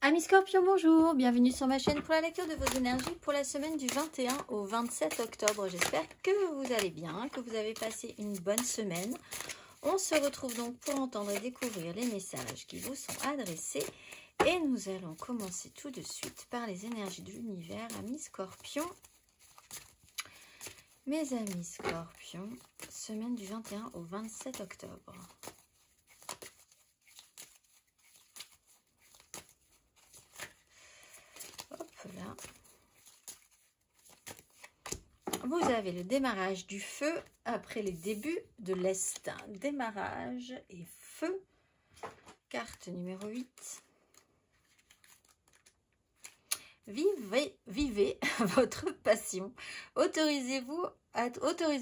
Amis Scorpions, bonjour, bienvenue sur ma chaîne pour la lecture de vos énergies pour la semaine du 21 au 27 octobre. J'espère que vous allez bien, que vous avez passé une bonne semaine. On se retrouve donc pour entendre et découvrir les messages qui vous sont adressés. Et nous allons commencer tout de suite par les énergies de l'univers, amis Scorpions. Mes amis Scorpions, semaine du 21 au 27 octobre. Là. Vous avez le démarrage du feu après les débuts de l'Est. Démarrage et feu. Carte numéro 8. Vivez votre passion. Autorisez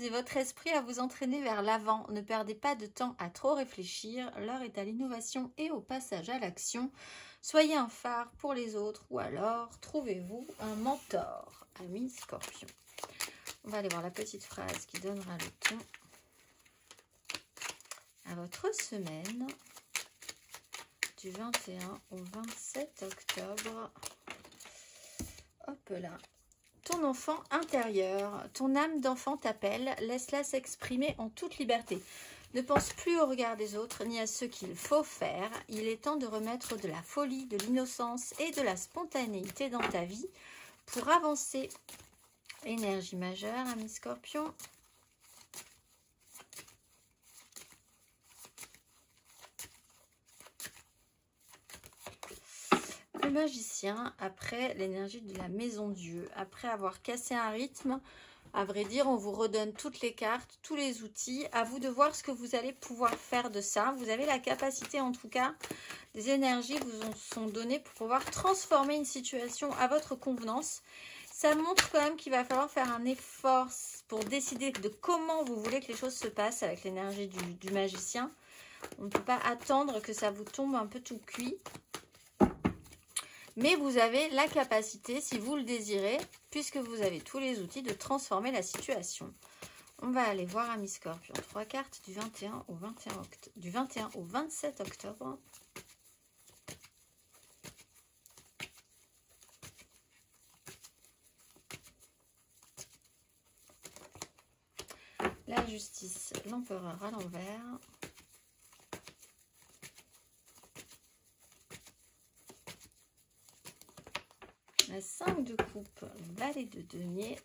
votre esprit à vous entraîner vers l'avant. Ne perdez pas de temps à trop réfléchir. L'heure est à l'innovation et au passage à l'action. Soyez un phare pour les autres ou alors trouvez-vous un mentor, amis Scorpions. On va aller voir la petite phrase qui donnera le ton à votre semaine du 21 au 27 octobre. Hop là. Ton enfant intérieur, ton âme d'enfant t'appelle, laisse-la s'exprimer en toute liberté. Ne pense plus au regard des autres ni à ce qu'il faut faire. Il est temps de remettre de la folie, de l'innocence et de la spontanéité dans ta vie pour avancer. Énergie majeure, amis Scorpions. Le magicien, après l'énergie de la maison Dieu, après avoir cassé un rythme, à vrai dire, on vous redonne toutes les cartes, tous les outils. À vous de voir ce que vous allez pouvoir faire de ça. Vous avez la capacité, en tout cas, des énergies vous sont données pour pouvoir transformer une situation à votre convenance. Ça montre quand même qu'il va falloir faire un effort pour décider de comment vous voulez que les choses se passent avec l'énergie du magicien. On ne peut pas attendre que ça vous tombe un peu tout cuit. Mais vous avez la capacité, si vous le désirez, puisque vous avez tous les outils, de transformer la situation. On va aller voir, amis Scorpions, 3 cartes du 21 au 27 octobre. La justice, l'empereur à l'envers. La 5 de coupe, valet de denier.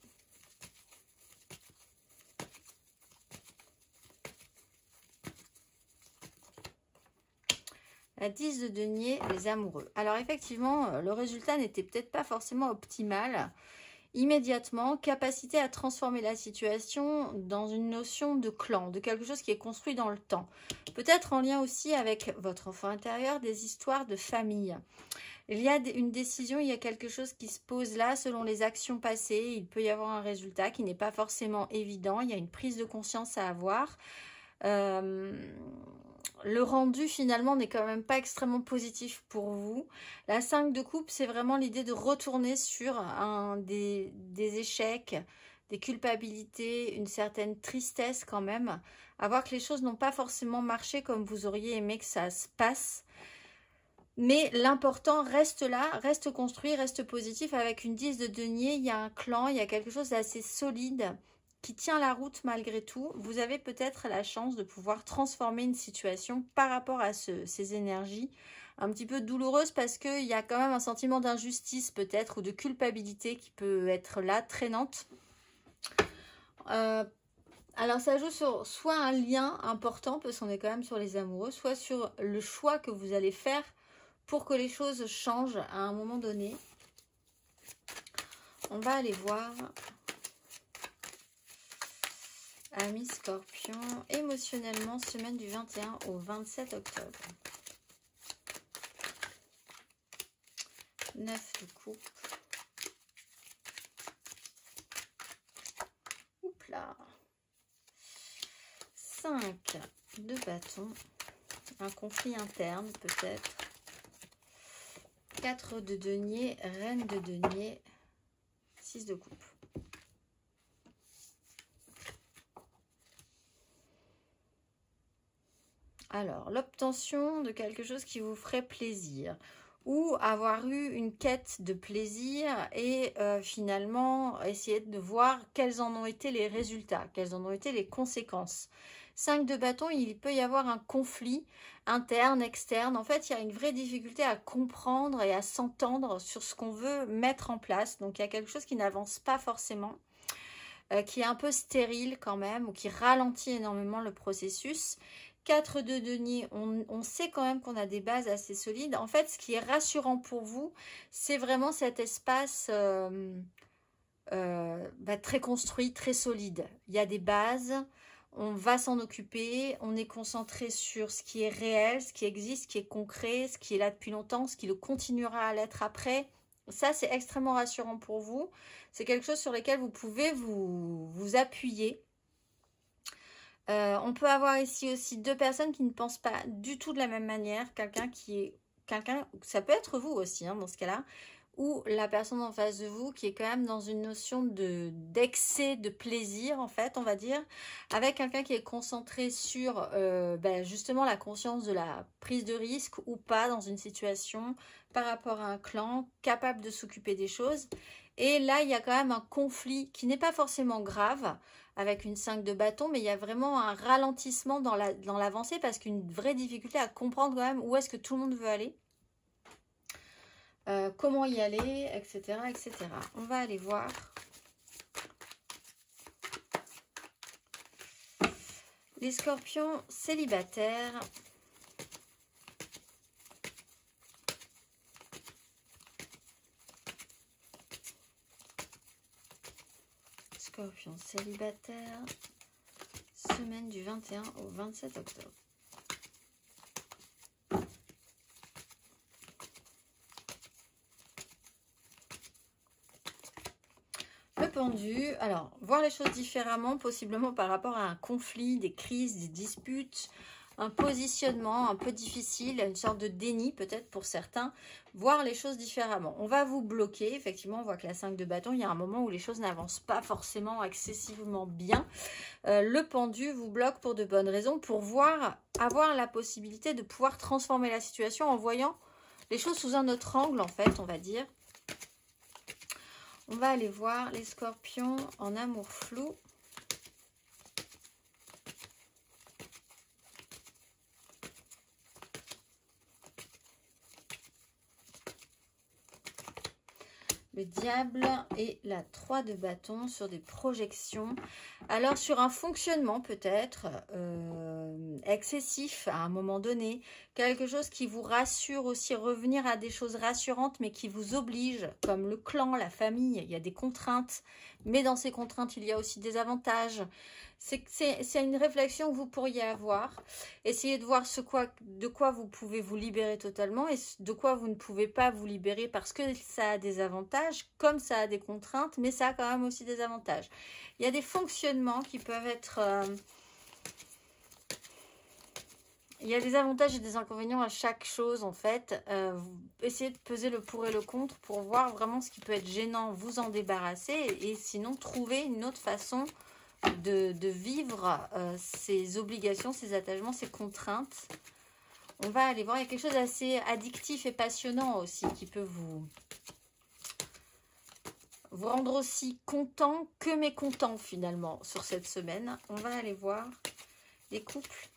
La 10 de denier, les amoureux. Alors effectivement, le résultat n'était peut-être pas forcément optimal. Immédiatement, capacité à transformer la situation dans une notion de clan, de quelque chose qui est construit dans le temps. Peut-être en lien aussi avec votre enfant intérieur, des histoires de famille. Il y a une décision, il y a quelque chose qui se pose là selon les actions passées. Il peut y avoir un résultat qui n'est pas forcément évident. Il y a une prise de conscience à avoir. Le rendu finalement n'est quand même pas extrêmement positif pour vous. La 5 de coupe, c'est vraiment l'idée de retourner sur des échecs, des culpabilités, une certaine tristesse quand même. À voir que les choses n'ont pas forcément marché comme vous auriez aimé que ça se passe. Mais l'important reste là, reste construit, reste positif. Avec une 10 de denier, il y a un clan, il y a quelque chose d'assez solide qui tient la route malgré tout. Vous avez peut-être la chance de pouvoir transformer une situation par rapport à ces énergies un petit peu douloureuses parce qu'il y a quand même un sentiment d'injustice peut-être ou de culpabilité qui peut être là, traînante. Alors ça joue sur soit un lien important parce qu'on est quand même sur les amoureux, soit sur le choix que vous allez faire pour que les choses changent à un moment donné. On va aller voir, amis Scorpions, émotionnellement, semaine du 21 au 27 octobre. 9 de coupe. Oups là. 5 de bâton. Un conflit interne peut-être. 4 de denier, reine de denier, 6 de coupe. Alors, l'obtention de quelque chose qui vous ferait plaisir. ou avoir eu une quête de plaisir et finalement essayer de voir quels en ont été les résultats, quelles en ont été les conséquences. 5 de bâton, il peut y avoir un conflit interne, externe. En fait, il y a une vraie difficulté à comprendre et à s'entendre sur ce qu'on veut mettre en place. Donc, il y a quelque chose qui n'avance pas forcément, qui est un peu stérile quand même, ou qui ralentit énormément le processus. 4 de denier, on sait quand même qu'on a des bases assez solides. En fait, ce qui est rassurant pour vous, c'est vraiment cet espace très construit, très solide. Il y a des bases, on va s'en occuper, on est concentré sur ce qui est réel, ce qui existe, ce qui est concret, ce qui est là depuis longtemps, ce qui le continuera à l'être après. Ça, c'est extrêmement rassurant pour vous. C'est quelque chose sur lequel vous pouvez vous appuyer. On peut avoir ici aussi 2 personnes qui ne pensent pas du tout de la même manière. Ça peut être vous aussi hein, dans ce cas-là, ou la personne en face de vous qui est quand même dans une notion d'excès de plaisir en fait, on va dire, avec quelqu'un qui est concentré sur justement la conscience de la prise de risque ou pas dans une situation par rapport à un clan, capable de s'occuper des choses. Et là, il y a quand même un conflit qui n'est pas forcément grave, avec une 5 de bâton, mais il y a vraiment un ralentissement dans l'avancée parce qu'une vraie difficulté à comprendre quand même où est-ce que tout le monde veut aller, comment y aller, etc., etc. On va aller voir. Les scorpions célibataires. Scorpion célibataire, semaine du 21 au 27 octobre. Le pendu, alors, voir les choses différemment, possiblement par rapport à un conflit, des crises, des disputes, un positionnement un peu difficile, une sorte de déni peut-être pour certains, voir les choses différemment. On va vous bloquer, effectivement, on voit que la 5 de bâton, il y a un moment où les choses n'avancent pas forcément excessivement bien. Le pendu vous bloque pour de bonnes raisons, pour avoir la possibilité de pouvoir transformer la situation en voyant les choses sous un autre angle, en fait, on va dire. On va aller voir les scorpions en amour flou. Le diable et la 3 de bâton sur des projections. Alors sur un fonctionnement peut-être excessif à un moment donné, quelque chose qui vous rassure aussi, revenir à des choses rassurantes mais qui vous oblige, comme le clan, la famille, il y a des contraintes, mais dans ces contraintes il y a aussi des avantages. C'est une réflexion que vous pourriez avoir. Essayez de voir de quoi vous pouvez vous libérer totalement et de quoi vous ne pouvez pas vous libérer parce que ça a des avantages, comme ça a des contraintes, mais ça a quand même aussi des avantages. Il y a des fonctionnements qui peuvent être... il y a des avantages et des inconvénients à chaque chose en fait. Essayez de peser le pour et le contre pour voir vraiment ce qui peut être gênant, vous en débarrasser et sinon trouver une autre façon de vivre ces obligations, ces attachements, ces contraintes. On va aller voir, il y a quelque chose d'assez addictif et passionnant aussi qui peut vous rendre aussi content que mécontent finalement sur cette semaine. On va aller voir les couples.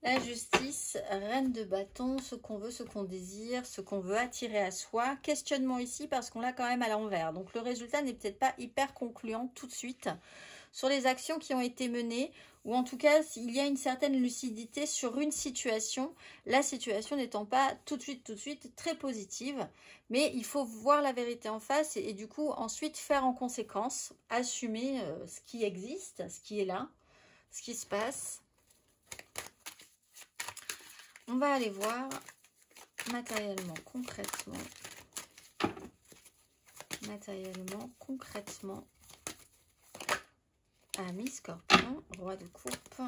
La justice, reine de bâton, ce qu'on veut, ce qu'on désire, ce qu'on veut attirer à soi. Questionnement ici parce qu'on l'a quand même à l'envers. Donc le résultat n'est peut-être pas hyper concluant tout de suite sur les actions qui ont été menées. Ou en tout cas, il y a une certaine lucidité sur une situation. La situation n'étant pas tout de suite très positive. Mais il faut voir la vérité en face et du coup ensuite faire en conséquence. Assumer ce qui existe, ce qui est là, ce qui se passe. On va aller voir matériellement, concrètement, ami Scorpion, roi de coupe.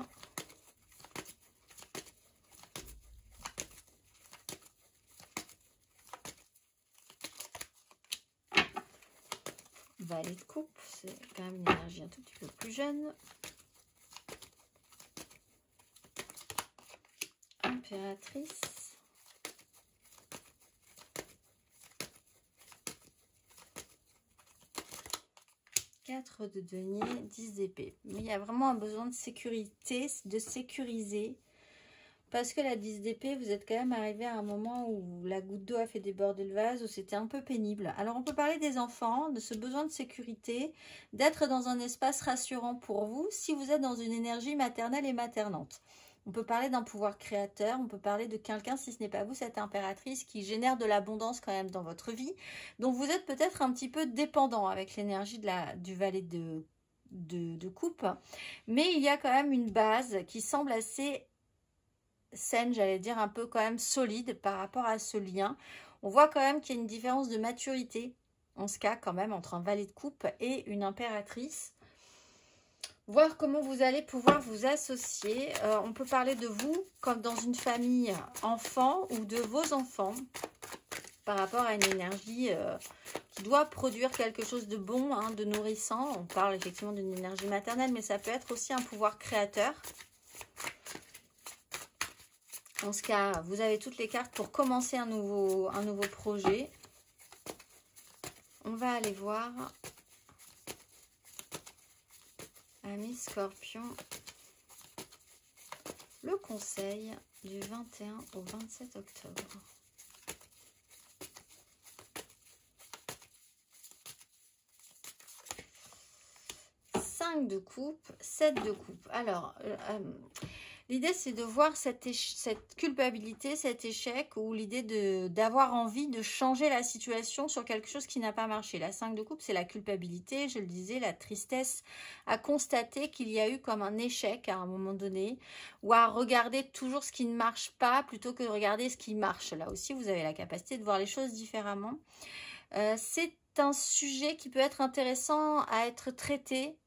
Valet de coupe, c'est quand même une énergie un tout petit peu plus jeune. l'impératrice. 4 de denier, 10 d'épée. Mais il y a vraiment un besoin de sécurité, de sécuriser. Parce que la 10 d'épée, vous êtes quand même arrivé à un moment où la goutte d'eau a fait déborder le vase, où c'était un peu pénible. Alors on peut parler des enfants, de ce besoin de sécurité, d'être dans un espace rassurant pour vous, si vous êtes dans une énergie maternelle et maternante. On peut parler d'un pouvoir créateur, on peut parler de quelqu'un, si ce n'est pas vous, cette impératrice, qui génère de l'abondance quand même dans votre vie. Donc vous êtes peut-être un petit peu dépendant avec l'énergie du valet de coupe. Mais il y a quand même une base qui semble assez saine, j'allais dire un peu quand même solide par rapport à ce lien. On voit quand même qu'il y a une différence de maturité, en ce cas quand même, entre un valet de coupe et une impératrice. Voir comment vous allez pouvoir vous associer. On peut parler de vous comme dans une famille enfant ou de vos enfants par rapport à une énergie qui doit produire quelque chose de bon, hein, de nourrissant. On parle effectivement d'une énergie maternelle, mais ça peut être aussi un pouvoir créateur. En ce cas, vous avez toutes les cartes pour commencer un nouveau projet. On va aller voir... Amis Scorpion, le conseil du 21 au 27 octobre. 5 de coupe, 7 de coupe. Alors, l'idée c'est de voir cette culpabilité, cet échec, ou l'idée d'avoir envie de changer la situation sur quelque chose qui n'a pas marché. La 5 de coupe, c'est la culpabilité, je le disais, la tristesse à constater qu'il y a eu comme un échec à un moment donné, ou à regarder toujours ce qui ne marche pas plutôt que de regarder ce qui marche. Là aussi, vous avez la capacité de voir les choses différemment. C'est un sujet qui peut être intéressant à être traité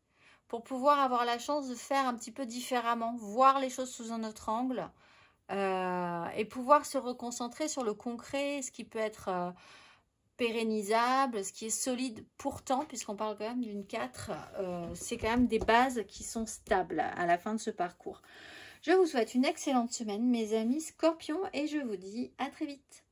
pour pouvoir avoir la chance de faire un petit peu différemment, voir les choses sous un autre angle et pouvoir se reconcentrer sur le concret, ce qui peut être pérennisable, ce qui est solide pourtant, puisqu'on parle quand même d'une 4, c'est quand même des bases qui sont stables à la fin de ce parcours. Je vous souhaite une excellente semaine, mes amis Scorpions, et je vous dis à très vite.